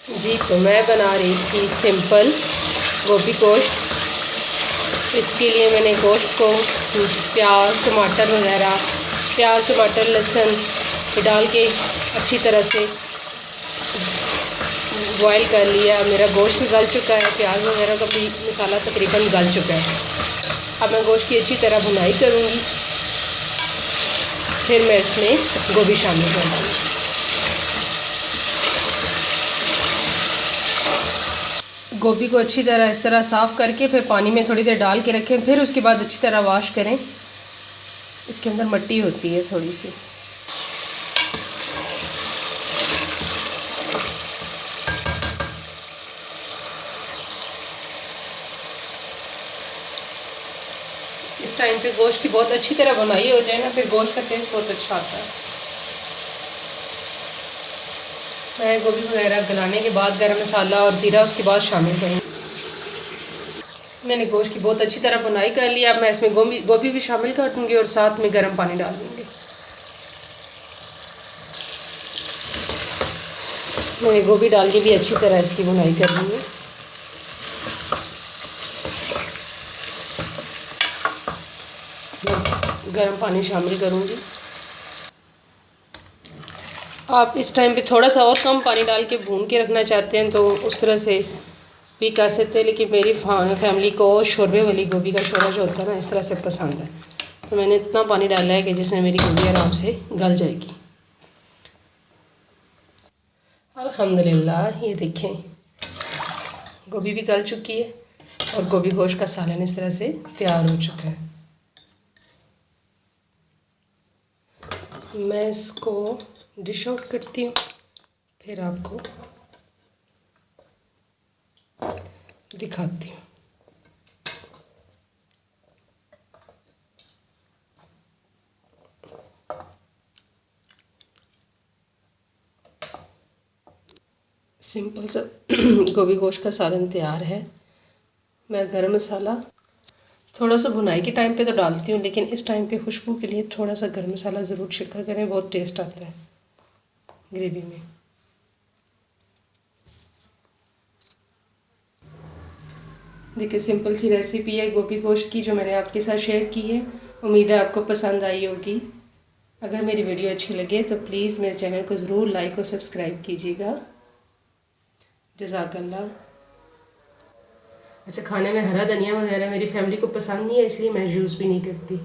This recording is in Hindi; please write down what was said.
जी, तो मैं बना रही थी सिंपल गोभी गोश्त। इसके लिए मैंने गोश्त को प्याज टमाटर लहसुन डाल के अच्छी तरह से बॉईल कर लिया। मेरा गोश्त भी गल चुका है, प्याज वगैरह का भी मसाला तकरीबन गल चुका है। अब मैं गोश्त की अच्छी तरह भुनाई करूँगी, फिर मैं इसमें गोभी शामिल करूँगी। गोभी को अच्छी तरह इस तरह साफ़ करके फिर पानी में थोड़ी देर डाल के रखें, फिर उसके बाद अच्छी तरह वॉश करें। इसके अंदर मिट्टी होती है थोड़ी सी। इस टाइम पे गोश्त की बहुत अच्छी तरह भुनाई हो जाए ना, फिर गोश्त का टेस्ट बहुत अच्छा आता है। मैं गोभी वगैरह गलाने के बाद गरम मसाला और ज़ीरा उसके बाद शामिल करूँगी। मैंने गोश्त की बहुत अच्छी तरह भुनाई कर लिया। अब मैं इसमें गोभी भी शामिल कर दूँगी और साथ में गर्म पानी डाल दूँगी। मैंने गोभी डाल के भी अच्छी तरह इसकी भुनाई कर ली है। गर्म पानी शामिल करूँगी। आप इस टाइम पे थोड़ा सा और कम पानी डाल के भून के रखना चाहते हैं तो उस तरह से भी कर सकते हैं, लेकिन मेरी फैमिली को शोरबे वाली गोभी का शोरबा जो होता है ना, इस तरह से पसंद है। तो मैंने इतना पानी डाला है कि जिसमें मेरी गोभी आराम से गल जाएगी। अल्हम्दुलिल्लाह, ये देखें गोभी भी गल चुकी है और गोभी गोश्त का सालन इस तरह से तैयार हो चुका है। मैं इसको डिश आउट करती हूँ, फिर आपको दिखाती हूँ। सिंपल सा गोभी गोश्त का सालन तैयार है। मैं गरम मसाला थोड़ा सा भुनाई के टाइम पे तो डालती हूँ, लेकिन इस टाइम पे खुशबू के लिए थोड़ा सा गरम मसाला ज़रूर छिड़का करें, बहुत टेस्ट आता है ग्रेवी में। देखिए सिंपल सी रेसिपी है गोभी गोश्त की जो मैंने आपके साथ शेयर की है। उम्मीद है आपको पसंद आई होगी। अगर मेरी वीडियो अच्छी लगे तो प्लीज़ मेरे चैनल को ज़रूर लाइक और सब्सक्राइब कीजिएगा। जज़ाकल्लाह। अच्छा, खाने में हरा धनिया वगैरह मेरी फैमिली को पसंद नहीं है, इसलिए मैं यूज़ भी नहीं करती।